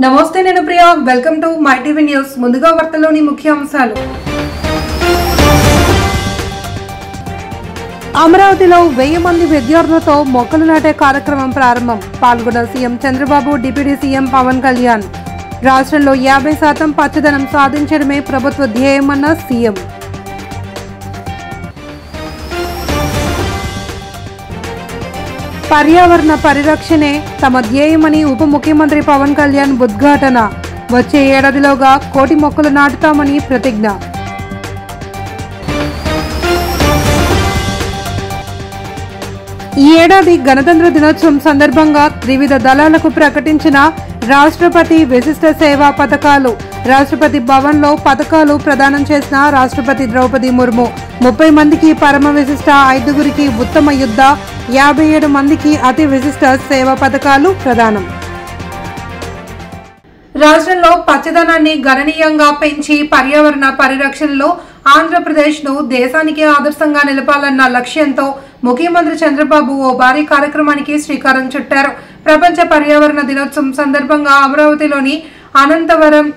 నమస్తే నేను Priya welcome to my TV news ముందుగా వార్తల్లోని ముఖ్యాంశాలు అమరావతిలో 1000 మంది విద్యార్థులతో మొక్కలు నాటే కార్యక్రమం ప్రారంభం పాల్గొన్న CM Chandrababu deputy CM Pawan Kalyan రాష్ట్రంలో 50% పచ్చదనం సాధించడమే ప్రభుత్వ ధ్యేయమన్న సీఎం పర్యావరణ పరిరక్షణే తమ ధ్యేయమని ఉప ముఖ్యమంత్రి పవన్ కళ్యాణ్ ఉద్ఘాటన వచ్చే ఏడాదిలోగా 1 కోటి మొక్కలు నాటుతామని ప్రతిజ్ఞ ఈ ఏడాది గణతంత్ర దినోత్సవం సందర్భంగా త్రివిధ దళాలకు ప్రకటించిన రాష్ట్రపతి విశిష్ట సేవా పథకాలు రాష్ట్రపతి భవన్లో పథకాలు ప్రదానం చేసిన రాష్ట్రపతి ద్రౌపది ముర్ము 30 మందికి పరమ విశిష్ట 5గురికి ఉత్తమ యుద్ధ 57 మందికి అతి విశిష్ట సేవా పథకాలు ప్రదానం రాష్ట్రంలో పచ్చదనాన్ని గణనీయంగా పెంచి పర్యావరణ పరిరక్షణలో ఆంధ్రప్రదేశ్ను దేశానికి ఆదర్శంగా నిలపాలన్న లక్ష్యంతో ముఖ్యమంత్రి చంద్రబాబు ఓ భారీ కార్యక్రమానికి శ్రీకారం చుట్టారు. ప్రపంచ పర్యావరణ దినోత్సవం సందర్భంగా అమరావతిలోని అనంతవరం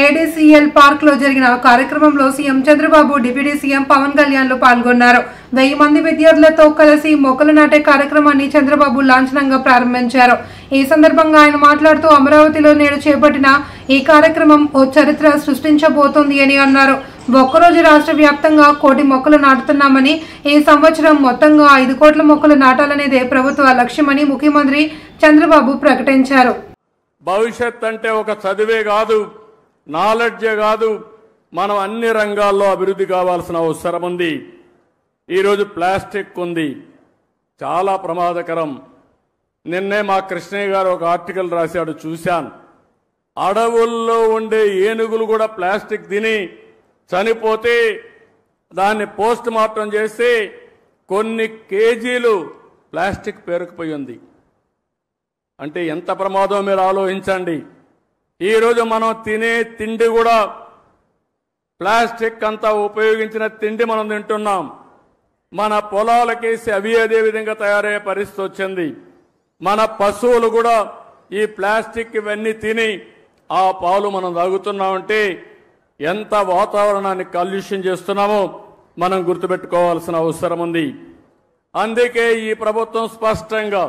ఏడీసీఎల్ పార్క్ లో జరిగిన కార్యక్రమంలో CM Chandrababu deputy CM Pawan Kalyan పాల్గొన్నారు. 1000 మంది విద్యార్థులతో కలిసి మొక్కలు నాటే కార్యక్రమాన్ని చంద్రబాబు లాంఛనంగా ప్రారంభించారు. ఈ సందర్భంగా ఆయన మాట్లాడుతూ అమరావతిలో నేడు చేపట్టిన ఈ కార్యక్రమం ఓ చరిత్ర సృష్టించబోతోంది అని అన్నారు. ఒక్కరోజు రాష్ట్ర వ్యాప్తంగా 1 కోటి మొక్కలు నాటుతున్నామని ఈ సంవత్సరం మొత్తంగా 5 కోట్ల మొక్కలు నాటాలనేదే ప్రభుత్వ లక్ష్యమని ముఖ్యమంత్రి చంద్రబాబు ప్రకటించారు. భవిష్యత్ అంటే ఒక చదివే కాదు, నాలెడ్జే కాదు, మనం అన్ని రంగాల్లో అభివృద్ధి కావాల్సిన అవసరం ఉంది. ఈరోజు ప్లాస్టిక్ ఉంది, చాలా ప్రమాదకరం. నిన్నే మా కృష్ణయ్య గారు ఒక ఆర్టికల్ రాశాడు, చూశాను. అడవుల్లో ఉండే ఏనుగులు కూడా ప్లాస్టిక్ తిని చనిపోతే దాన్ని పోస్ట్ మార్టం చేసి కొన్ని కేజీలు ప్లాస్టిక్ పేరుకుపోయి ఉంది. అంటే ఎంత ప్రమాదం మీరు ఆలోచించండి. ఈరోజు మనం తినే తిండి కూడా ప్లాస్టిక్ అంతా ఉపయోగించిన తిండి మనం తింటున్నాం. మన పొలాలకేసి అవి అదే విధంగా తయారయ్యే పరిస్థితి వచ్చింది. మన పశువులు కూడా ఈ ప్లాస్టిక్ ఇవన్నీ తిని ఆ పాలు మనం తాగుతున్నామంటే ఎంత వాతావరణాన్ని కాలుష్యం చేస్తున్నామో మనం గుర్తుపెట్టుకోవాల్సిన అవసరం ఉంది. అందుకే ఈ ప్రభుత్వం స్పష్టంగా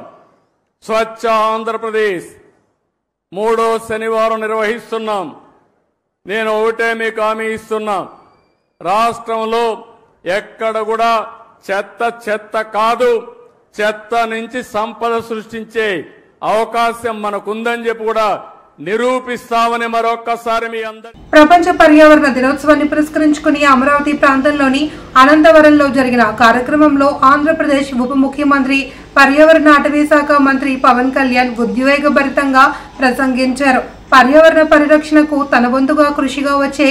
స్వచ్ఛ ఆంధ్రప్రదేశ్ 3వ శనివారం నిర్వహిస్తున్నాం. నేను ఒకటే మీకు హామీ ఇస్తున్నా, రాష్ట్రంలో ఎక్కడ కూడా చెత్త కాదు, చెత్త నుంచి సంపద సృష్టించే అవకాశం మనకుందని చెప్పి కూడా నిరూపిస్తామని మరొక్కసారి మీ అందరూ. ప్రపంచ పర్యావరణ దినోత్సవాన్ని పురస్కరించుకుని అమరావతి ప్రాంతంలోని అనంతవరంలో జరిగిన కార్యక్రమంలో ఆంధ్రప్రదేశ్ ఉప ముఖ్యమంత్రి పర్యావరణ అటవీ శాఖ మంత్రి పవన్ కళ్యాణ్ ఉద్వేగభరితంగా ప్రసంగించారు. పర్యావరణ పరిరక్షణకు తన వంతుగా కృషిగా వచ్చే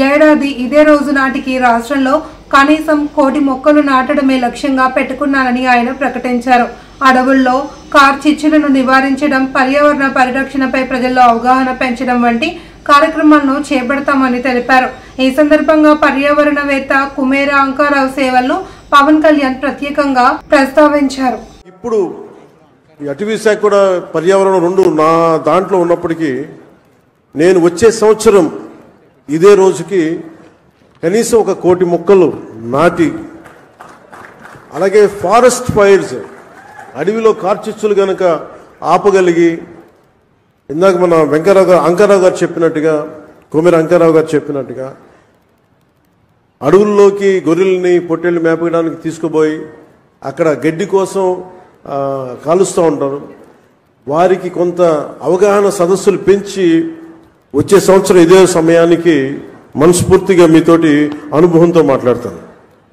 ఏడాది ఇదే రోజు నాటికి రాష్ట్రంలో కనీసం 1 కోటి మొక్కలు నాటడమే లక్ష్యంగా పెట్టుకున్నానని ఆయన ప్రకటించారు. అడవుల్లో కార్చిచ్చులను నివారించడం, పర్యావరణ పరిరక్షణపై ప్రజల్లో అవగాహన పెంచడం వంటి కార్యక్రమాలను చేపడతామని తెలిపారు. ఈ సందర్భంగా పర్యావరణవేత్త కుమేర అంకారావు సేవలను పవన్ కళ్యాణ్ ప్రత్యేకంగా ప్రస్తావించారు. ఇప్పుడు అటవీ శాఖ కూడా పర్యావరణం 2 నా దాంట్లో ఉన్నప్పటికీ నేను వచ్చే సంవత్సరం ఇదే రోజుకి కనీసం 1 కోటి మొక్కలు నాటి, అలాగే ఫారెస్ట్ ఫైర్స్ అడవిలో కార్చిచ్చులు కనుక ఆపగలిగి, ఇందాక మన అంకారావు గారు చెప్పినట్టుగా, కుమేర అంకారావు గారు చెప్పినట్టుగా అడవుల్లోకి గొర్రెల్ని పొట్టేళ్ళు మేపడానికి తీసుకుపోయి అక్కడ గడ్డి కోసం కాలుస్తూ ఉంటారు. వారికి కొంత అవగాహన సదస్సులు పెంచి వచ్చే సంవత్సరం ఇదే సమయానికి మనస్ఫూర్తిగా మీతోటి అనుభవంతో మాట్లాడతాను.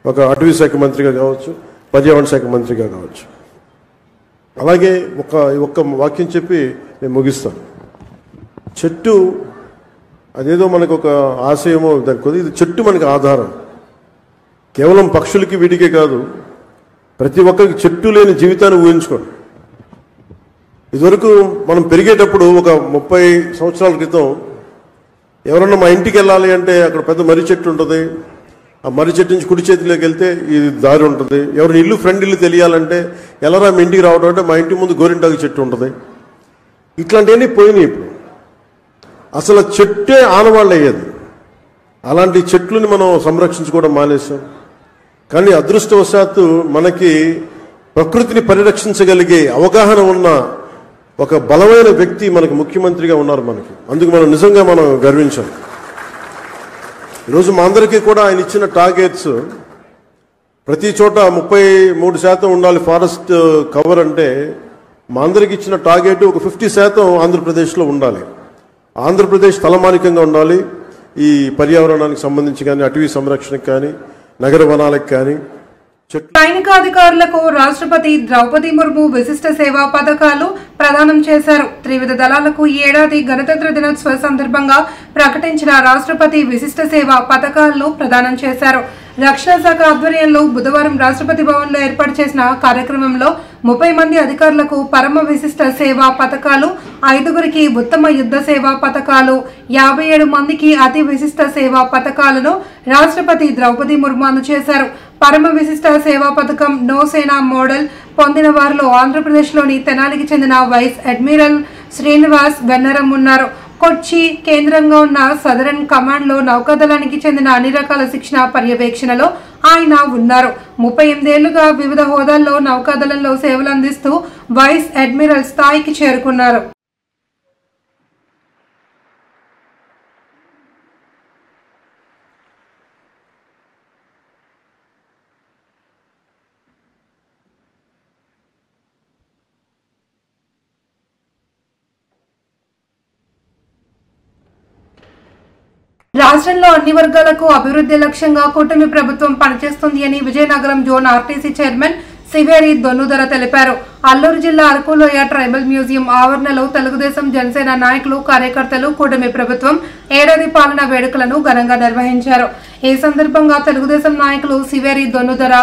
ఒక అటవీ శాఖ మంత్రిగా కావచ్చు, పర్యావరణ శాఖ మంత్రిగా కావచ్చు. అలాగే ఒక్క వాక్యం చెప్పి నేను ముగిస్తాను. చెట్టు అదేదో మనకు ఒక ఆశయమో దానికి, ఇది చెట్టు మనకు ఆధారం. కేవలం పక్షులకి వీటికే కాదు, ప్రతి ఒక్కరికి చెట్టు లేని జీవితాన్ని ఊహించుకోండి. ఇదివరకు మనం పెరిగేటప్పుడు ఒక 30 సంవత్సరాల క్రితం ఎవరన్నా మా ఇంటికి వెళ్ళాలి అంటే అక్కడ పెద్ద మర్రి చెట్టు ఉంటుంది. ఆ మర్రి చెట్టు నుంచి కుడి చేతిలోకి వెళ్తే ఈ దారి ఉంటుంది. ఎవరిని ఇల్లు ఫ్రెండ్ ఇల్లు తెలియాలంటే ఎలారా మీ ఇంటికి రావడం అంటే మా ఇంటి ముందు గోరింటాకు చెట్టు ఉంటుంది. ఇట్లాంటివన్నీ పోయినాయి. ఇప్పుడు అసలు చెట్టే ఆనవాళ్ళు అయ్యేది. అలాంటి చెట్లని మనం సంరక్షించుకోవడం మానేశాం. కానీ అదృష్టవశాత్తు మనకి ప్రకృతిని పరిరక్షించగలిగే అవగాహన ఉన్న ఒక బలమైన వ్యక్తి మనకి ముఖ్యమంత్రిగా ఉన్నారు మనకి. అందుకు మనం నిజంగా మనం గర్వించాం. ఈరోజు మా అందరికీ కూడా ఆయన ఇచ్చిన టార్గెట్స్ ప్రతి చోట 33% ఉండాలి ఫారెస్ట్ కవర్ అంటే, మా అందరికి ఇచ్చిన టార్గెట్ ఒక 50% ఆంధ్రప్రదేశ్లో ఉండాలి. ఆంధ్రప్రదేశ్ తలమానికంగా ఉండాలి ఈ పర్యావరణానికి సంబంధించి కానీ, అటవీ సంరక్షణకు కానీ, నగర వనాలకు కానీ. సైనికాధికారులకు రాష్ట్రపతి ద్రౌపది ముర్ము విశిష్ట సేవా పథకాలు ప్రదానం చేశారు. త్రివిధ దళాలకు ఈ ఏడాది గణతంత్ర దినోత్సవ సందర్భంగా ప్రకటించిన రాష్ట్రపతి విశిష్ట సేవా పథకాలను ప్రదానం చేశారు. రక్షణ శాఖ ఆధ్వర్యంలో బుధవారం రాష్ట్రపతి భవన్లో ఏర్పాటు చేసిన కార్యక్రమంలో 30 మంది అధికారులకు పరమ విశిష్ట సేవా పథకాలు, 5గురికి ఉత్తమ యుద్ధ సేవా పథకాలు, 57 మందికి అతి విశిష్ట సేవా పథకాలను రాష్ట్రపతి ద్రౌపది ముర్ము అందజేశారు. పరమ విశిష్ట సేవా పథకం నౌసేనా మోడల్ పొందిన వారిలో ఆంధ్రప్రదేశ్లోని తెనాలికి చెందిన వైస్ అడ్మిరల్ శ్రీనివాస్ వెన్నరం ఉన్నారు. కొచ్చి కేంద్రంగా ఉన్న సదరన్ కమాండ్లో నౌకాదళానికి చెందిన అన్ని రకాల శిక్షణ పర్యవేక్షణలో ఆయన ఉన్నారు. 38 ఏళ్లుగా వివిధ హోదాల్లో నౌకాదళంలో సేవలు అందిస్తూ వైస్ అడ్మిరల్ స్థాయికి చేరుకున్నారు. రాష్ట్రంలో అన్ని వర్గాలకు అభివృద్ధి లక్ష్యంగా కూటమి ప్రభుత్వం పనిచేస్తుంది అని Vizianagaram zone RTC chairman Siveri Donnudora తెలిపారు. అల్లూరు జిల్లా అరకులోయ ట్రైబల్ మ్యూజియం ఆవరణలో తెలుగుదేశం జనసేన నాయకులు, కార్యకర్తలు కూటమి ప్రభుత్వం ఏడాది పాలన వేడుకలను ఘనంగా నిర్వహించారు. ఈ సందర్భంగా తెలుగుదేశం నాయకులు సివేరి దొన్నుదర,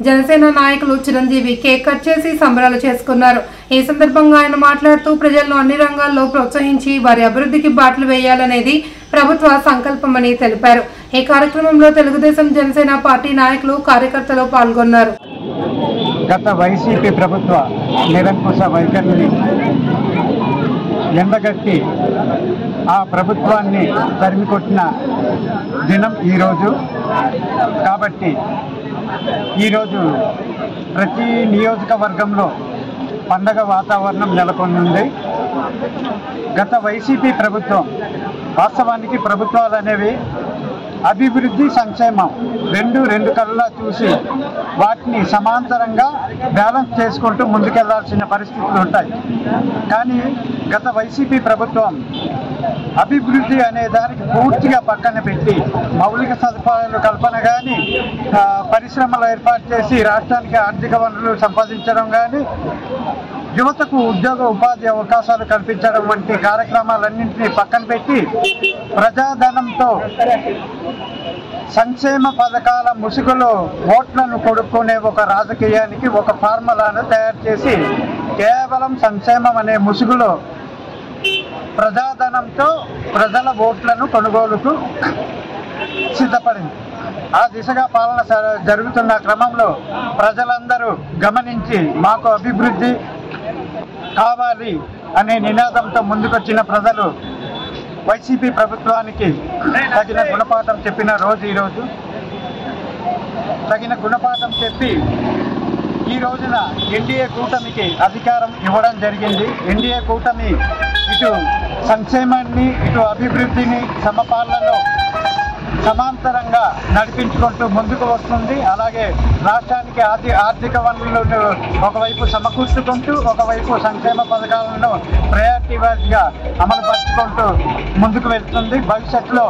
జనసేన నాయకులు చిరంజీవి కేక్ కట్ చేసి సంబరాలు చేసుకున్నారు. ఈ సందర్భంగా ఆయన మాట్లాడుతూ ప్రజలను అన్ని రంగాల్లో ప్రోత్సహించి వారి అభివృద్ధికి బాటలు వేయాలనేది ప్రభుత్వ సంకల్పమని తెలిపారు. ఈ కార్యక్రమంలో తెలుగుదేశం జనసేన పార్టీ నాయకులు, కార్యకర్తలు పాల్గొన్నారు. గత వైసీపీ ప్రభుత్వ నిరంకుశ వైఖరిని ఎండగట్టి ఆ ప్రభుత్వాన్ని తరిమికొట్టిన దినం ఈరోజు. కాబట్టి ఈరోజు ప్రతి నియోజకవర్గంలో పండగ వాతావరణం నెలకొంది. గత వైసీపీ ప్రభుత్వం, వాస్తవానికి ప్రభుత్వాలు అనేవి అభివృద్ధి, సంక్షేమం రెండు కళ్ళలా చూసి వాటిని సమాంతరంగా బ్యాలెన్స్ చేసుకుంటూ ముందుకెళ్లాల్సిన పరిస్థితులు ఉంటాయి. కానీ గత వైసీపీ ప్రభుత్వం అభివృద్ధి అనే దానికి పూర్తిగా పక్కన పెట్టి మౌలిక సదుపాయాలు కల్పన కానీ, పరిశ్రమలు ఏర్పాటు చేసి రాష్ట్రానికి ఆర్థిక వనరులు సంపాదించడం కానీ, యువతకు ఉద్యోగ ఉపాధి అవకాశాలు కల్పించడం వంటి కార్యక్రమాలన్నింటినీ పక్కన పెట్టి ప్రజాధనంతో సంక్షేమ పథకాల ముసుగులో ఓట్లను కొడుక్కునే ఒక రాజకీయానికి ఒక ఫార్ములాను తయారు చేసి కేవలం సంక్షేమం అనే ముసుగులో ప్రజాధనంతో ప్రజల ఓట్లను కొనుగోలుకు సిద్ధపడింది. ఆ దిశగా పాలన జరుగుతున్న క్రమంలో ప్రజలందరూ గమనించి మాకు అభివృద్ధి కావాలి అనే నినాదంతో ముందుకొచ్చిన ప్రజలు వైసీపీ ప్రభుత్వానికి తగిన గుణపాఠం చెప్పిన రోజు ఈరోజు. తగిన గుణపాఠం చెప్పి ఈ రోజున ఎన్డీఏ కూటమికి అధికారం ఇవ్వడం జరిగింది. ఎన్డీఏ కూటమి ఇటు సంక్షేమాన్ని, ఇటు అభివృద్ధిని సమపాలనలో సమాంతరంగా నడిపించుకుంటూ ముందుకు వస్తుంది. అలాగే రాష్ట్రానికి ఆర్థిక వనరులను ఒకవైపు సమకూర్చుకుంటూ, ఒకవైపు సంక్షేమ పథకాలను ప్రయారిటీ వైజ్గా అమలు పరుచుకుంటూ ముందుకు వెళ్తుంది. భవిష్యత్తులో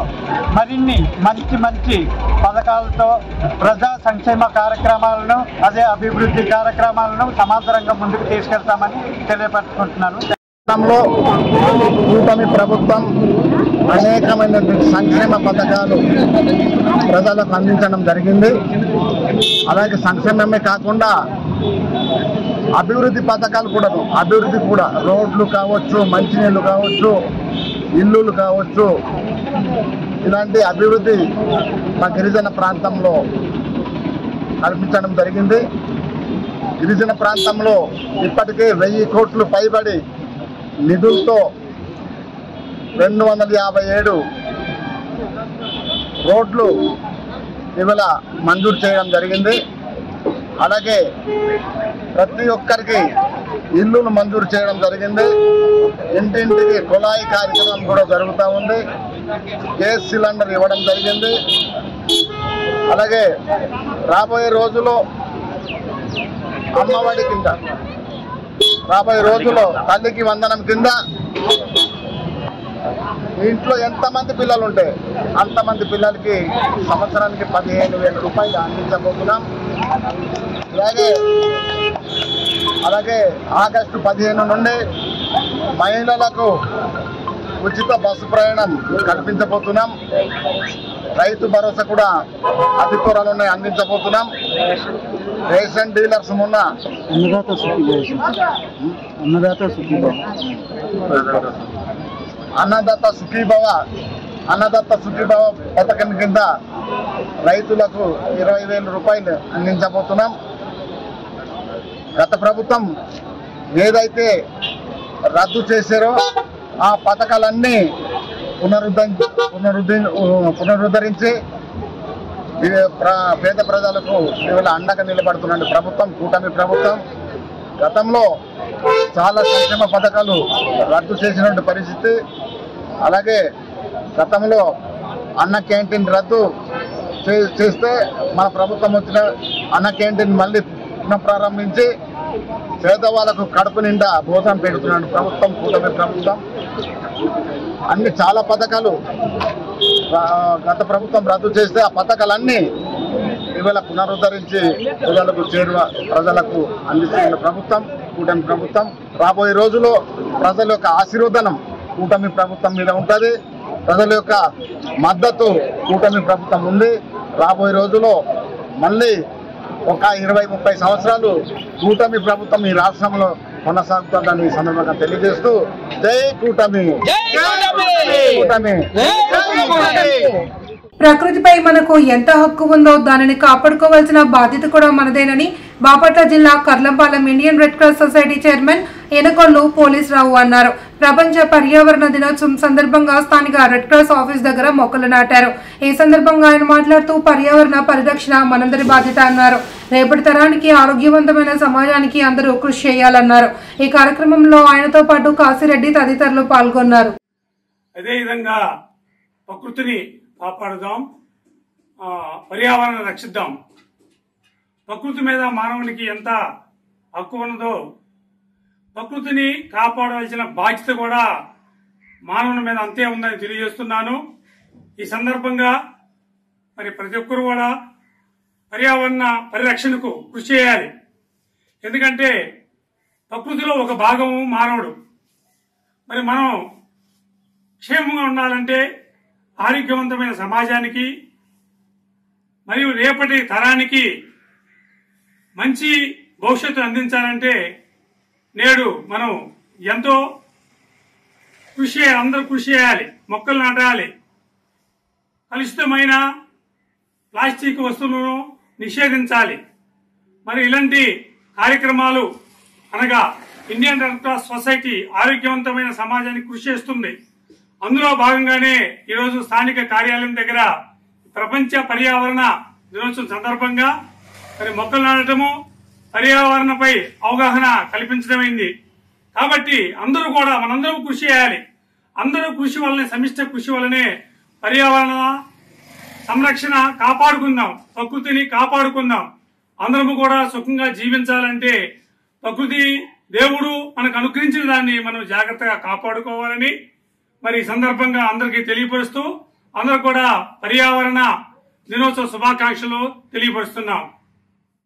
మరిన్ని మంచి పథకాలతో ప్రజా సంక్షేమ కార్యక్రమాలను, అదే అభివృద్ధి కార్యక్రమాలను సమాంతరంగా ముందుకు తీసుకెళ్తామని తెలియపరుచుకుంటున్నాను. కూటమి ప్రభుత్వం అనేకమైన సంక్షేమ పథకాలు ప్రజలకు అందించడం జరిగింది. అలాగే సంక్షేమమే కాకుండా అభివృద్ధి పథకాలు కూడా రోడ్లు కావచ్చు, మంచినీళ్ళు కావచ్చు, ఇల్లులు కావచ్చు, ఇలాంటి అభివృద్ధి మా గిరిజన ప్రాంతంలో కల్పించడం జరిగింది. గిరిజన ప్రాంతంలో ఇప్పటికే 1000 కోట్లు పైబడి నిధులతో 257 రోడ్లు ఇవాళ మంజూరు చేయడం జరిగింది. అలాగే ప్రతి ఒక్కరికి ఇల్లును మంజూరు చేయడం జరిగింది. ఇంటింటికి కుళాయి కార్యక్రమం కూడా జరుగుతూ ఉంది. గ్యాస్ సిలిండర్ ఇవ్వడం జరిగింది. అలాగే రాబోయే రోజుల్లో అమ్మఒడి కింద, రాబోయే రోజుల్లో తల్లికి వందనం కింద ఇంట్లో ఎంతమంది పిల్లలు ఉంటే అంతమంది పిల్లలకి సంవత్సరానికి 15,000 రూపాయలు అందించబోతున్నాం. అలాగే ఆగస్టు 15 నుండి మహిళలకు ఉచిత బస్సు ప్రయాణం కల్పించబోతున్నాం. రైతు భరోసా కూడా అతి త్వరలోనే అందించబోతున్నాం. రేషన్ డీలర్స్ మొన్న అన్నదాత సుఖీభవ పథకం కింద రైతులకు 20,000 రూపాయలు అందించబోతున్నాం. గత ప్రభుత్వం ఏదైతే రద్దు చేశారో ఆ పథకాలన్నీ పునరుద్ధరించి పేద ప్రజలకు ఇవాళ అండగా నిలబడుతున్న ప్రభుత్వం కూటమి ప్రభుత్వం. గతంలో చాలా సంక్షేమ పథకాలు రద్దు చేసినటువంటి పరిస్థితి. అలాగే గతంలో అన్న క్యాంటీన్ రద్దు చేస్తే మన ప్రభుత్వం వచ్చిన అన్న క్యాంటీన్ మళ్ళీ పునఃప్రారంభించి పేదవాళ్ళకు కడుపు నిండా భోజనం పెడుతున్నాడు ప్రభుత్వం, కూటమి ప్రభుత్వం. అన్ని చాలా పథకాలు గత ప్రభుత్వం రద్దు చేస్తే ఆ పథకాలన్నీ ఇవాళ పునరుద్ధరించి ప్రజలకు అందిస్తున్న ప్రభుత్వం కూటమి ప్రభుత్వం. రాబోయే రోజుల్లో ప్రజల యొక్క ఆశీర్వాదం కూటమి ప్రభుత్వం మీద ఉంటుంది. ప్రజల యొక్క మద్దతు కూటమి ప్రభుత్వం ఉంది. రాబోయే రోజుల్లో మళ్ళీ ఒక 20-30 సంవత్సరాలు కూటమి ప్రభుత్వం ఈ రాష్ట్రంలో కొనసాగుతుందని ఈ సందర్భంగా తెలియజేస్తూ జై కూటమి. ప్రకృతిపై మనకు ఎంత హక్కు ఉందో దానిని కాపాడుకోవాల్సిన బాధ్యత కూడా మనదేనని బాపట్ల జిల్లా Karlampalem Indian Red Cross Society chairman Enakollu Polisurao అన్నారు. ప్రపంచ పర్యావరణ దినోత్సవం సందర్భంగా స్థానిక రెడ్ క్రాస్ ఆఫీస్ దగ్గర మొక్కలు నాటారు. ఈ సందర్భంగా ఆయన మాట్లాడుతూ పర్యావరణ పరిరక్షణ మనందరి బాధ్యత అన్నారు. రేపటి తరానికి ఆరోగ్యవంతమైన సమాజానికి అందరూ కృషి చేయాలన్నారు. ఈ కార్యక్రమంలో ఆయనతో పాటు కాశీరెడ్డి తదితరులు పాల్గొన్నారు. అదేవిధంగా ప్రకృతిని కాపాడుదాం, పర్యావరణాన్ని రక్షిద్దాం. ప్రకృతి మీద మానవునికి ఎంత హక్కు ఉన్నదో ప్రకృతిని కాపాడవలసిన బాధ్యత కూడా మానవుని మీద అంతే ఉందని తెలియజేస్తున్నాను. ఈ సందర్భంగా మరి ప్రతి ఒక్కరు కూడా పర్యావరణ పరిరక్షణకు కృషి చేయాలి. ఎందుకంటే ప్రకృతిలో ఒక భాగము మానవుడు. మరి మనం క్షేమంగా ఉండాలంటే ఆరోగ్యవంతమైన సమాజానికి మరియు రేపటి తరానికి మంచి భవిష్యత్తు అందించాలంటే నేడు మనం ఎంతో అందరూ కృషి చేయాలి. మొక్కలు నాటాలి. కలుషితమైన ప్లాస్టిక్ వస్తువులను నిషేధించాలి. మరి ఇలాంటి కార్యక్రమాలు అనగా ఇండియన్ రెడ్ క్రాస్ సొసైటీ ఆరోగ్యవంతమైన సమాజానికి కృషి చేస్తుంది. అందులో భాగంగానే ఈరోజు స్థానిక కార్యాలయం దగ్గర ప్రపంచ పర్యావరణ దినోత్సవం సందర్భంగా మరి మొక్కలు నాటడము, పర్యావరణపై అవగాహన కల్పించడమైంది. కాబట్టి అందరూ కూడా మనందరూ కృషి చేయాలి. అందరూ కృషి వల్లనే, సమిష్టి కృషి వల్లనే పర్యావరణ సంరక్షణ కాపాడుకుందాం, ప్రకృతిని కాపాడుకుందాం. అందరము కూడా సుఖంగా జీవించాలంటే ప్రకృతి దేవుడు మనకు అనుగ్రహించిన దాన్ని మనం జాగ్రత్తగా కాపాడుకోవాలని మరి ఈ సందర్భంగా అందరికీ తెలియపరుస్తూ అందరూ కూడా పర్యావరణ దినోత్సవ శుభాకాంక్షలు తెలియపరుస్తున్నాం.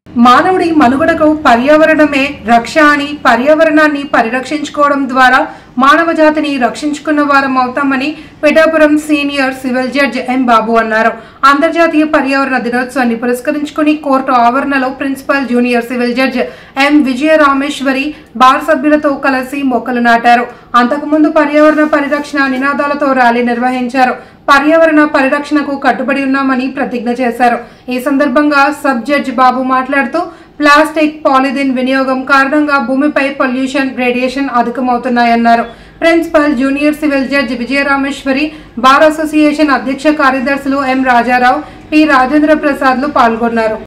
మానవుడి మనుగడకు పర్యావరణమే రక్ష అని, పర్యావరణాన్ని పరిరక్షించుకోవడం ద్వారా మానవ జాతిని రక్షించుకున్న వారం అవుతామని Pithapuram senior civil judge M Babu అన్నారు. అంతర్జాతీయ పర్యావరణ దినోత్సవాన్ని పురస్కరించుకుని కోర్టు ఆవరణలో principal junior civil judge M Vijaya Rameshwari bar సభ్యులతో కలిసి మొక్కలు నాటారు. అంతకుముందు పర్యావరణ పరిరక్షణ నినాదాలతో ర్యాలీ నిర్వహించారు. పర్యావరణ పరిరక్షణకు కట్టుబడి ఉన్నామని ప్రతిజ్ఞ చేశారు. ఈ సందర్భంగా సబ్ జడ్జి బాబు మాట్లాడుతూ ప్లాస్టిక్, పాలిథిన్ వినియోగం కారణంగా భూమిపై పొల్యూషన్, రేడియేషన్ అధికమవుతున్నాయన్నారు. Principal junior civil judge Vijayarameshwari, bar association అధ్యక్ష కార్యదర్శులు ఎం రాజారావు, పి రాజేంద్ర ప్రసాద్లు పాల్గొన్నారు.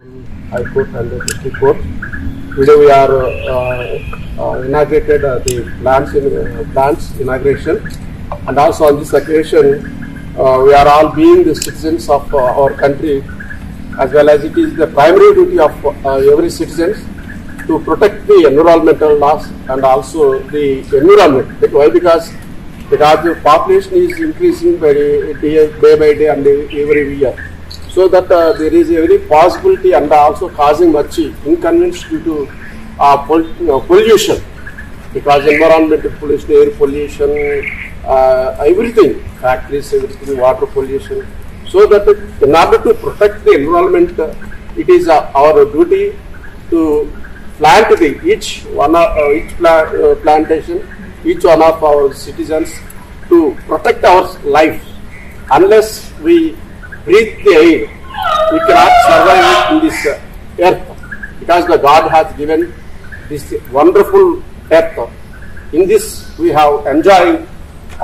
Today we are inaugurated the plants inauguration, and also on this occasion we are all being the citizens of our country, as well as it is the primary duty of every citizen to protect the environmental laws and also the environment. Why? Because the population is increasing day by day and every year. So that there is a very possibility and also causing much inconvenience due to pollution, because environmental pollution, air pollution, everything, factories, everything, water pollution. So that in order to protect the environment, it is our duty to plant each plantation, each one of our citizens, to protect our life. Unless we breathe the air, we cannot survive in this earth, because the God has given this wonderful earth. In this we have enjoyed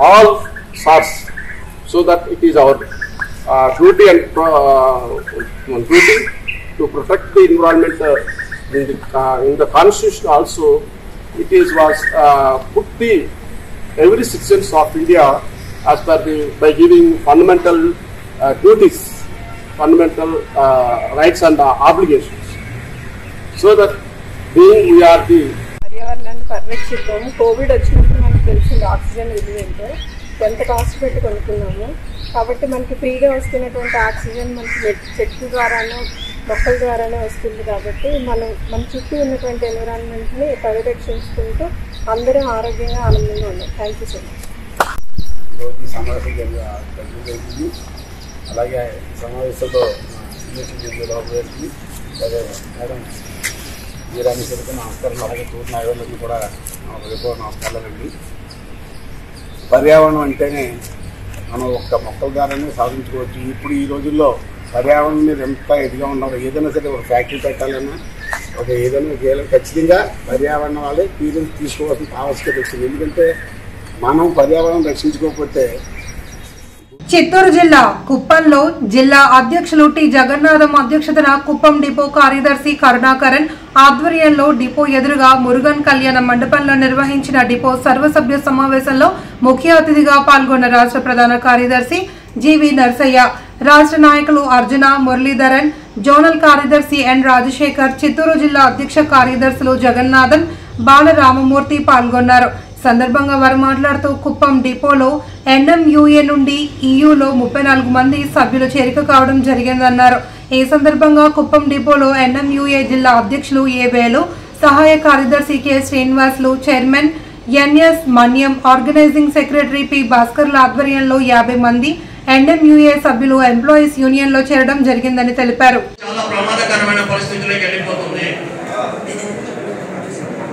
all sorts, so that it is our duty and duty to protect the environment. In the constitution also, it was put the every citizens of India as per by giving fundamental duties, fundamental rights and obligations, so that being we are the పర్యావరణాన్ని పరిరక్షిద్దాము. Covid వచ్చినప్పుడు మనకు తెలిసింది oxygen విలువ ఏంటో, ఎంత cost పెట్టి కొనుక్కున్నాము. కాబట్టి మనకి ఫ్రీగా వస్తున్నటువంటి ఆక్సిజన్ మనకి చెట్ల ద్వారానో మొక్కల ద్వారానే వస్తుంది. కాబట్టి మన చుట్టూ ఉన్నటువంటి ఎన్విరాన్మెంట్ని పరిరక్షించుకుంటూ అందరం ఆరోగ్యంగా ఆనందంగా ఉన్నాం. Thank you so much. ఈరోజు సమావేశం జరిగింది. అలాగే సమావేశంలో బాబు గారికి, అలాగే మేడం వీరామేశ్వరికి నమస్కారం. అలాగే తూర్పు నాయకులకి కూడా ఎక్కువ నమస్కారాలండి. పర్యావరణం అంటేనే మనం ఒక్క మొక్కల ద్వారానే సాధించుకోవచ్చు. ఇప్పుడు ఈ రోజుల్లో పర్యావరణం మీద ఎంత ఇదిగా ఉన్నారో, ఏదైనా సరే ఒక ఫ్యాక్టరీ పెట్టాలన్నా ఒక ఏదైనా ఖచ్చితంగా పర్యావరణం వాళ్ళే క్లియరెన్స్ తీసుకోవాల్సిన ఆవశ్యకత వచ్చింది. ఎందుకంటే మనం పర్యావరణం రక్షించుకోకపోతే. చిత్తూరు జిల్లా కుప్పంలో జిల్లా అధ్యక్షులు టి జగన్నాథం అధ్యక్షతన కుప్పం డిపో కార్యదర్శి కరుణాకరన్ ఆధ్వర్యంలో డిపో ఎదురుగా మురుగన్ కళ్యాణ మండపంలో నిర్వహించిన డిపో సర్వసభ్య సమావేశంలో ముఖ్య అతిథిగా పాల్గొన్న రాష్ట్ర ప్రధాన కార్యదర్శి జీవి నర్సయ్య, రాష్ట్ర నాయకులు అర్జున, మురళీధరన్, జోనల్ కార్యదర్సి ఎన్ రాజశేఖర్, చిత్తూరు జిల్లా అధ్యక్ష కార్యదర్శులు జగన్నాథన్, బాల రామమూర్తి పాల్గొన్నారు. సందర్భంగా వారు మాట్లాడుతూ కుప్పం డిపోలో NMUA నుండి EUలో 34 మంది సభ్యులు చేరిక కావడం జరిగిందన్నారు. ఈ సందర్భంగా కుప్పం డిపోలో NMUA జిల్లా అధ్యక్షులు ఏ వేలు, సహాయ కార్యదర్శి కె శ్రీనివాసులు, చైర్మన్ NS మన్యం, ఆర్గనైజింగ్ సెక్రటరీ పి భాస్కర్ల ఆధ్వర్యంలో 50 మంది NMUA సభ్యులు ఎంప్లాయీస్ యూనియన్ లో చేరడం జరిగిందని తెలిపారు. చాలా ప్రమాదకరమైన పరిస్థితుల్లోకి వెళ్ళిపోతుంది.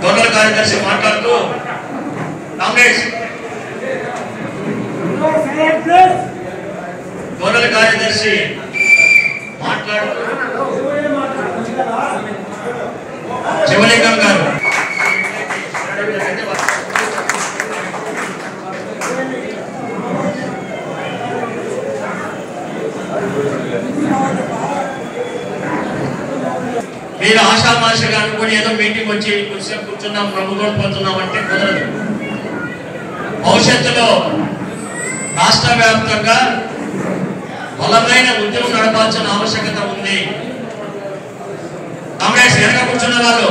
జోనల్ కార్యదర్శి మాట్లాడుతూ జోనల్ కార్యదర్శి మాట్లాడుతూ శివలింగం గారు మీరు ఆషామాషగా అనుకుని ఏదో మీటింగ్ వచ్చి కూర్చున్నాం ప్రభుత్వం పోతున్నాం అంటే కుదరదు. భవిష్యత్తులో రాష్ట్ర వ్యాప్తంగా బలమైన ఉద్యమం నడపాల్సిన ఆవశ్యకత ఉంది. కాంగ్రెస్ వెనక కూర్చున్న వాళ్ళు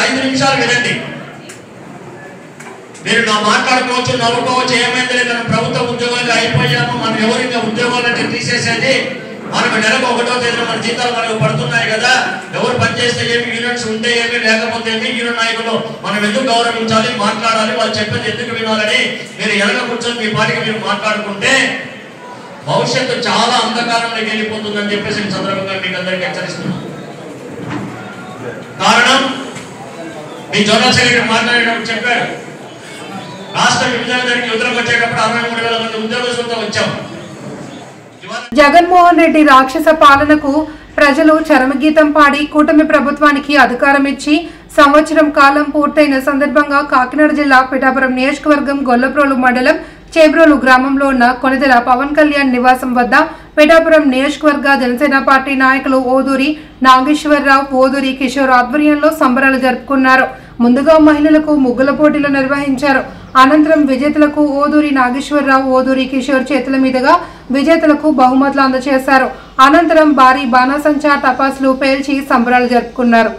5 నిమిషాలు వినండి. మీరు నా మాట్లాడుకోవచ్చు, నవ్వుకోవచ్చు, ఏమైంది లేదు, మనం ప్రభుత్వ ఉద్యోగాలు అయిపోయాము, మనం ఎవరికి ఉద్యోగాలంటే తీసేసేది, మనకు నెలకు 1వ తేదీన మన జీతాలు మనకు పడుతున్నాయి కదా, ఎవరు పనిచేస్తే ఏమి, యూనిట్స్ ఉంటే ఏమి, లేకపోతే ఏమి, యూనియన్ నాయకులు మనం ఎందుకు గౌరవించాలి, మాట్లాడాలి, వాళ్ళు చెప్పేది ఎందుకు వినాలని మీరు వెనక కూర్చొని మీ పాటికి మీరు మాట్లాడుకుంటే భవిష్యత్తు చాలా అంధకారంలోకి వెళ్ళిపోతుందని చెప్పేసి ఈ సందర్భంగా మీకు అందరికీ హెచ్చరిస్తున్నాను. కారణం మీ జనరల్ సెక్రటరీ మాట్లాడేటప్పుడు చెప్పారు, రాష్ట్ర విభజన జరిగి ఉత్తరకు వచ్చేటప్పుడు 63,000 మంది ఉద్యోగస్తులతో వచ్చాం. జగన్మోహన్ రెడ్డి రాక్షస పాలనకు ప్రజలు చరమగీతం పాడి కూటమి ప్రభుత్వానికి అధికారం ఇచ్చి సంవత్సరం కాలం పూర్తయిన సందర్భంగా కాకినాడ జిల్లా పిఠాపురం నియోజకవర్గం గొల్లప్రోలు మండలం చేబ్రోలు గ్రామంలో ఉన్న కొనిదెల పవన్ కళ్యాణ్ నివాసం వద్ద పిఠాపురం నియోజకవర్గ జనసేన పార్టీ నాయకులు ఓదూరి నాగేశ్వరరావు, ఓదూరి కిషోర్ ఆధ్వర్యంలో సంబరాలు జరుపుకున్నారు. ముందుగా మహిళలకు ముగ్గుల పోటీలు నిర్వహించారు. అనంతరం విజేతలకు ఓదూరి నాగేశ్వరరావు, ఓదూరి కిషోర్ చేతుల మీదుగా విజేతలకు బహుమతులు అందజేశారు. అనంతరం భారీ బాణాసంచా టపాసులు పేల్చి సంబరాలు జరుపుకున్నారు.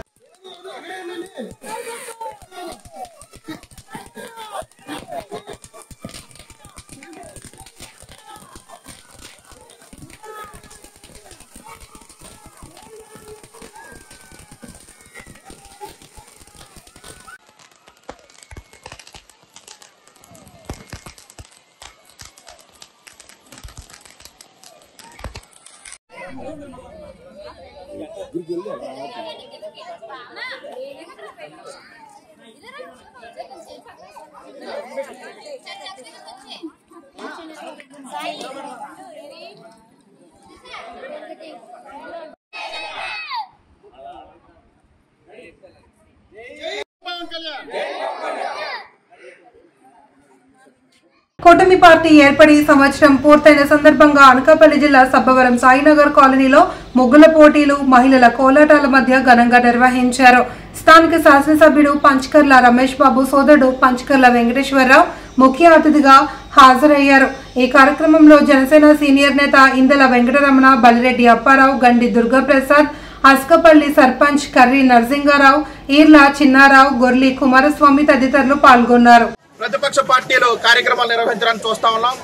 కూటమి పార్టీ ఏర్పడి సంవత్సరం పూర్తయిన సందర్భంగా అనకాపల్లి జిల్లా సబ్బవరం సాయినగర్ కాలనీలో ముగ్గుల పోటీలు, మహిళల కోలాటాల మధ్య ఘనంగా నిర్వహించారు. స్థానిక శాసనసభ్యుడు పంచకర్ల రమేష్ బాబు సోదరుడు పంచకర్ల వెంకటేశ్వరరావు ముఖ్య అతిథిగా హాజరయ్యారు. ఈ కార్యక్రమంలో జనసేన సీనియర్ నేత ఇందల వెంకటరమణ, బలిరెడ్డి అప్పారావు, గండి దుర్గాప్రసాద్, అస్కపల్లి సర్పంచ్ కర్రీ నరసింగారావు, ఈర్ల చిన్నారావు, గొర్లి కుమారస్వామి తదితరులు పాల్గొన్నారు. ప్రతిపక్ష పార్టీలు కార్యక్రమాలు నిర్వహించడానికి చూస్తా ఉన్నాం.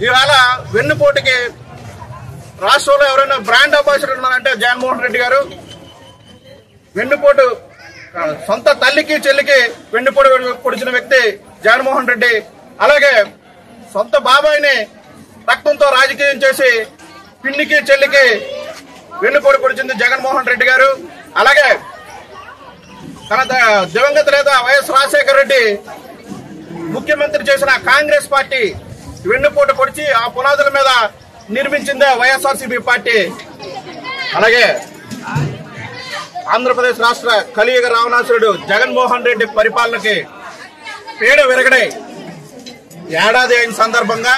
ఇవాళ వెన్నుపోటుకి రాష్ట్రంలో ఎవరైనా బ్రాండ్ అంబాసిడర్ ఉన్నారంటే జగన్మోహన్ రెడ్డి గారు. వెన్నుపోటు సొంత తల్లికి చెల్లికి వెన్నుపోటు పొడిచిన వ్యక్తి జగన్మోహన్ రెడ్డి. అలాగే సొంత బాబాయిని రక్తంతో రాజకీయం చేసి పిన్నికి చెల్లికి వెన్నుపోటు పొడిచింది జగన్మోహన్ రెడ్డి గారు. అలాగే తన దివంగత నేత వైఎస్ రాజశేఖర రెడ్డి ముఖ్యమంత్రి చేసిన కాంగ్రెస్ పార్టీ వెన్నుపోటు పొడిచి ఆ పునాదుల మీద నిర్మించిందే వైఎస్ఆర్సీపీ పార్టీ. అలాగే ఆంధ్రప్రదేశ్ రాష్ట్ర కలియుగ రావణాసురుడు జగన్మోహన్ రెడ్డి పరిపాలనకి పీడ విరగడై ఏడాది అయిన సందర్భంగా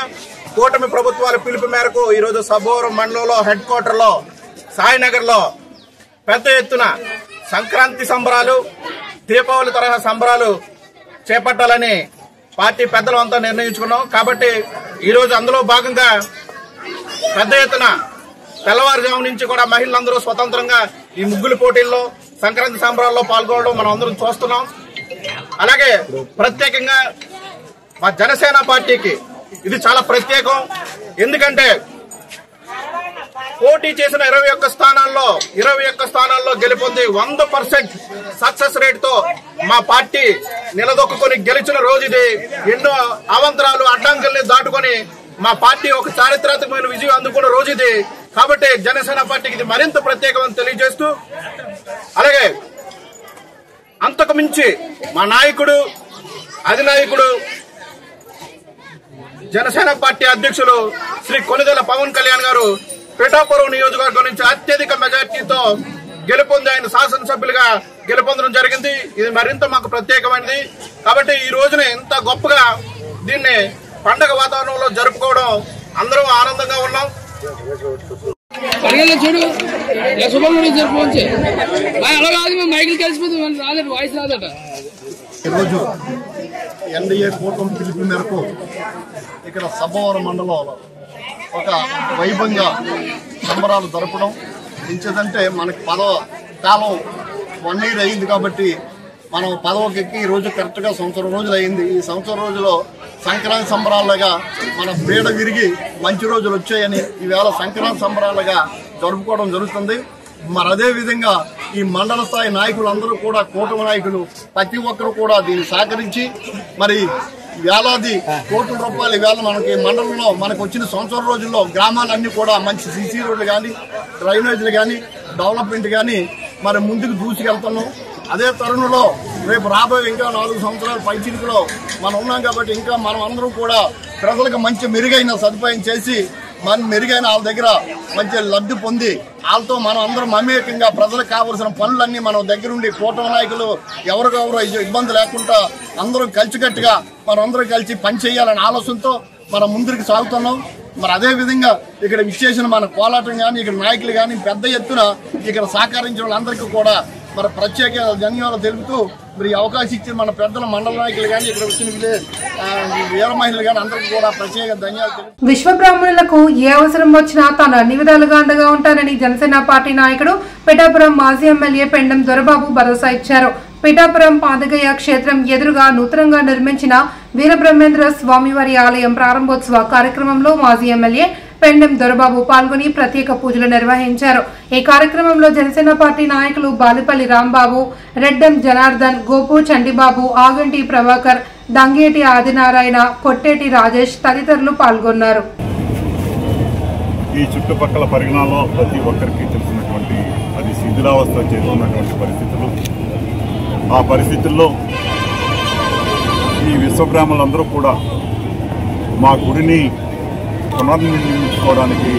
కూటమి ప్రభుత్వాల పిలుపు మేరకు ఈరోజు సబ్బవరం మండలంలో హెడ్ క్వార్టర్ లో సాయినగర్ లో పెద్ద ఎత్తున సంక్రాంతి సంబరాలు, దీపావళి తరహా సంబరాలు చేపట్టాలని పార్టీ పెద్దలు అంతా నిర్ణయించుకున్నాం. కాబట్టి ఈరోజు అందులో భాగంగా పెద్ద ఎత్తున తెల్లవారుజాము నుంచి కూడా మహిళలందరూ స్వతంత్రంగా ఈ ముగ్గుల పోటీల్లో, సంక్రాంతి సంబరాల్లో పాల్గొనడం మనం అందరం చూస్తున్నాం. అలాగే ప్రత్యేకంగా మా జనసేన పార్టీకి ఇది చాలా ప్రత్యేకం. ఎందుకంటే పోటీ చేసిన 21 స్థానాల్లో గెలుపొంది 100% సక్సెస్ రేట్ తో మా పార్టీ నిలదొక్కుని గెలిచిన రోజు ఇది. ఎన్నో అవాంతరాలు, అడ్డంకుల్ని దాటుకొని మా పార్టీ ఒక చారిత్రాత్మకమైన విజయం అందుకున్న రోజు ఇది. కాబట్టి జనసేన పార్టీకి ఇది మరింత ప్రత్యేకమని తెలియజేస్తూ, అలాగే అంతకు మించి మా నాయకుడు, అధినాయకుడు, జనసేన పార్టీ అధ్యక్షులు శ్రీ కొనిదెల పవన్ కళ్యాణ్ గారు పిఠాపురం నియోజకవర్గం నుంచి అత్యధిక మెజార్టీతో గెలుపొంది ఆయన శాసనసభ్యులుగా గెలుపొందడం జరిగింది. ఇది మరింత మాకు ప్రత్యేకమైనది. కాబట్టి ఈ రోజున ఇంత గొప్పగా దీన్ని పండగ వాతావరణంలో జరుపుకోవడం అందరం ఆనందంగా ఉన్నాం. ఈరోజు ఎన్డీఏ కూటమి పిలుపు మేరకు ఇక్కడ సబ్బవరం మండలంలో ఒక వైభవంగా సంబరాలు జరపడం ఇంచేదంటే మనకి పదవ కాలం 1 year అయింది. కాబట్టి మనం పదవకి ఎక్కి ఈ రోజు కరెక్ట్గా సంవత్సరం రోజులు అయింది. ఈ సంవత్సరం రోజులో సంక్రాంతి సంబరాలుగా మన పీడ విరిగి మంచి రోజులు వచ్చాయని ఈవేళ సంక్రాంతి సంబరాలుగా జరుపుకోవడం జరుగుతుంది. మరి అదే విధంగా ఈ మండల స్థాయి నాయకులందరూ కూడా, కూటమి నాయకులు ప్రతి ఒక్కరు కూడా దీన్ని సహకరించి మరి వేలాది కోట్ల రూపాయలు ఈవేళ మనకి మండలంలో మనకు వచ్చిన సంవత్సరం రోజుల్లో గ్రామాలన్నీ కూడా మంచి సీసీ రోడ్లు కానీ, డ్రైనేజీలు కానీ, డెవలప్మెంట్ కానీ మరి ముందుకు దూసుకెళ్తున్నాం. అదే తరుణంలో రేపు రాబోయే ఇంకా 4 సంవత్సరాల పైచిలుకులో మనం ఉన్నాం. కాబట్టి ఇంకా మనం అందరం కూడా ప్రజలకు మంచి మెరుగైన సదుపాయం చేసి మెరుగైన వాళ్ళ దగ్గర మంచి లబ్ధి పొంది వాళ్ళతో మనం అందరం మమేకంగా ప్రజలకు కావలసిన పనులన్నీ మనం దగ్గరుండి కూటమి నాయకులు ఎవరికెవరో ఇబ్బంది లేకుండా అందరం కలిసికట్టుగా మనం అందరం కలిసి పని చేయాలనే ఆలోచనతో మనం ముందుకు సాగుతున్నాం. మరి అదేవిధంగా ఇక్కడ విచ్చేసిన మన కోలాటం కానీ ఇక్కడ నాయకులు కానీ పెద్ద ఎత్తున ఇక్కడ సహకరించిన వాళ్ళందరికీ కూడా మరి ప్రత్యేక ధన్యవాదాలు తెలుపుతూ మరి అవకాశం ఇచ్చిన మన పెద్దల మండల నాయకులు కానీ ఇక్కడ వచ్చిన వీర మహిళలు కానీ అందరికీ కూడా ప్రత్యేక ధన్యవాదాలు. విశ్వబ్రాహ్మణులకు ఏ అవసరం వచ్చినా తాను అన్ని విధాలుగా అండగా ఉంటానని జనసేన పార్టీ నాయకుడు పిఠాపురం మాజీ ఎమ్మెల్యే పెండెం దొరబాబు భరోసా ఇచ్చారు. పిఠాపురం పాదగయ క్షేత్రం ఎదురుగా నూతనంగా నిర్మించిన వీరబ్రహ్మేంద్ర స్వామివారి ఆలయం ప్రారంభోత్సవ కార్యక్రమంలో మాజీ ఎమ్మెల్యే పెండెం దొరబాబు పాల్గొని ప్రత్యేక పూజలు నిర్వహించారు. ఈ కార్యక్రమంలో జనసేన పార్టీ నాయకులు బాలిపల్లి రాంబాబు, రెడ్డెం జనార్దన్, గోపు చండిబాబు, ఆగంటి ప్రభాకర్, దంగేటి ఆదినారాయణ, కొట్టేటి రాజేష్ తదితరులు పాల్గొన్నారు. ఈ చుట్టుపక్కల పరిగణాల్లో ప్రతి ఒక్కరికి తెలిసినటువంటి అది శిథిలావస్థ చేరుకున్నటువంటి పరిస్థితులు. ఆ పరిస్థితుల్లో ఈ విశ్వబ్రాహ్మణులందరూ కూడా మా గుడిని పునర్నిర్మించుకోవడానికి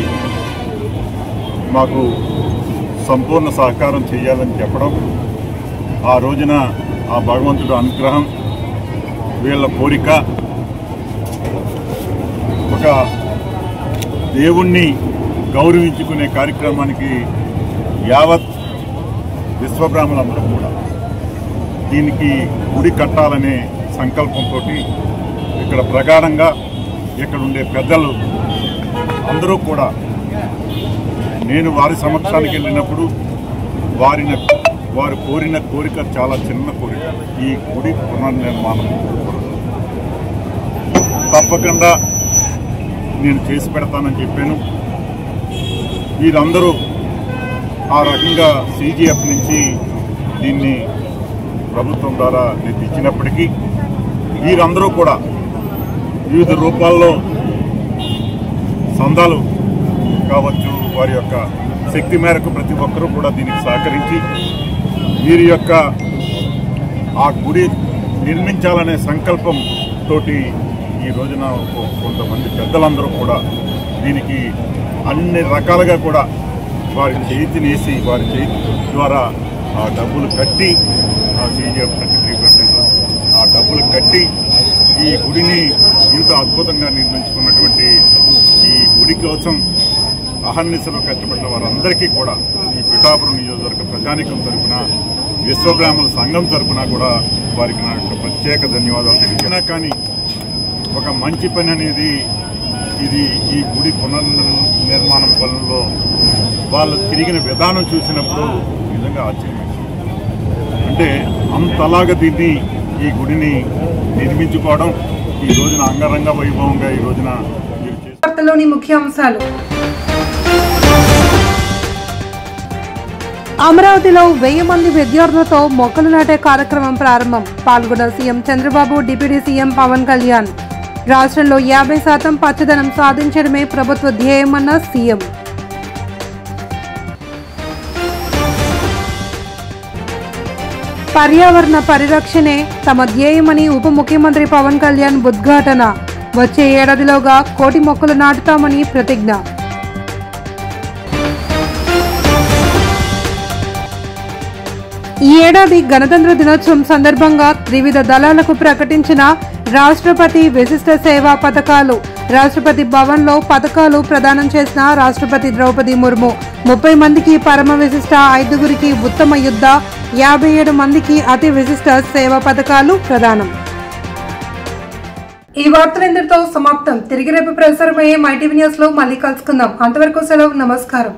మాకు సంపూర్ణ సహకారం చేయాలని చెప్పడం, ఆ రోజున ఆ భగవంతుడు అనుగ్రహం, వీళ్ళ కోరిక, ఒక దేవుణ్ణి గౌరవించుకునే కార్యక్రమానికి యావత్ విశ్వబ్రాహ్మణులందరూ కూడా దీనికి గుడి కట్టాలనే సంకల్పంతో ఇక్కడ ప్రగాఢంగా ఇక్కడ ఉండే పెద్దలు అందరూ కూడా నేను వారి సమక్షానికి వెళ్ళినప్పుడు వారు కోరిన కోరిక చాలా చిన్న కోరిక, ఈ గుడి పునర్నిర్మాణం తప్పకుండా నేను చేసి పెడతానని చెప్పాను. వీరందరూ ఆ రకంగా CGF నుంచి దీన్ని ప్రభుత్వం ద్వారా ఇచ్చినప్పటికీ వీరందరూ కూడా వివిధ రూపాల్లో సందాలు కావచ్చు, వారి యొక్క శక్తి మేరకు ప్రతి ఒక్కరూ కూడా దీనికి సహకరించి వీరి యొక్క ఆ గుడి నిర్మించాలనే సంకల్పంతో ఈ రోజున కొంతమంది పెద్దలందరూ కూడా దీనికి అన్ని రకాలుగా కూడా వారి చేతినేసి వారి చేతి ద్వారా ఆ డబ్బులు కట్టి CGF 33% ఆ డబ్బులు కట్టి ఈ గుడిని ఇంత అద్భుతంగా నిర్మించుకున్నటువంటి ఈ గుడి కోసం అహర్నిశలో కష్టపడిన వారందరికీ కూడా ఈ పిఠాపురం నియోజకవర్గ ప్రజానీకం తరఫున విశ్వబ్రాహ్మణుల సంఘం తరఫున కూడా వారికి నా యొక్క ప్రత్యేక ధన్యవాదాలు తెలియజేసినా. కానీ ఒక మంచి పని అనేది ఇది ఈ గుడి పునర్నిర్మాణం పనుల్లో వాళ్ళు తిరిగిన విధానం చూసినప్పుడు నిజంగా ఆశ్చర్యం. అంటే అంతలాగా దీన్ని ఈ గుడిని నిర్మించుకోవడం ఈ రోజున అంగరంగ వైభవంగా ఈ రోజున వార్తల్లోని ముఖ్యాంశాలు. అమరావతిలో 1000 మంది విద్యార్థులతో మొక్కలు నాటే కార్యక్రమం ప్రారంభం. పాల్గొన్న CM Chandrababu, deputy CM Pawan Kalyan. రాష్ట్రంలో 50% పచ్చదనం సాధించడమే ప్రభుత్వ ధ్యేయమన్న సీఎం. పర్యావరణ పరిరక్షణే తమ ధ్యేయమని ఉప ముఖ్యమంత్రి పవన్ కళ్యాణ్ ఉద్ఘాటన. వచ్చే ఏడాదిలోగా 1 కోటి మొక్కలు నాటుతామని ప్రతిజ్ఞ. ఈ ఏడాది గణతంత్ర దినోత్సవం సందర్భంగా త్రివిధ దళాలకు ప్రకటించిన రాష్ట్రపతి విశిష్ట సేవా పథకాలు. రాష్ట్రపతి భవన్లో పథకాలు ప్రదానం చేసిన రాష్ట్రపతి ద్రౌపది ముర్ము. 30 మందికి పరమ విశిష్ట, 5గురికి ఉత్తమ యుద్ధ, 57 మందికి అతి విశిష్ట సేవా పథకాలు ప్రదానం. ఈ వార్తలు ఇంతటితో సమాప్తం. తిరిగి రేపు ప్రసారమయ్యే మైటీవీ న్యూస్ లో మళ్ళీ కలుసుకుందాం. అంతవరకు సెలవు. నమస్కారం.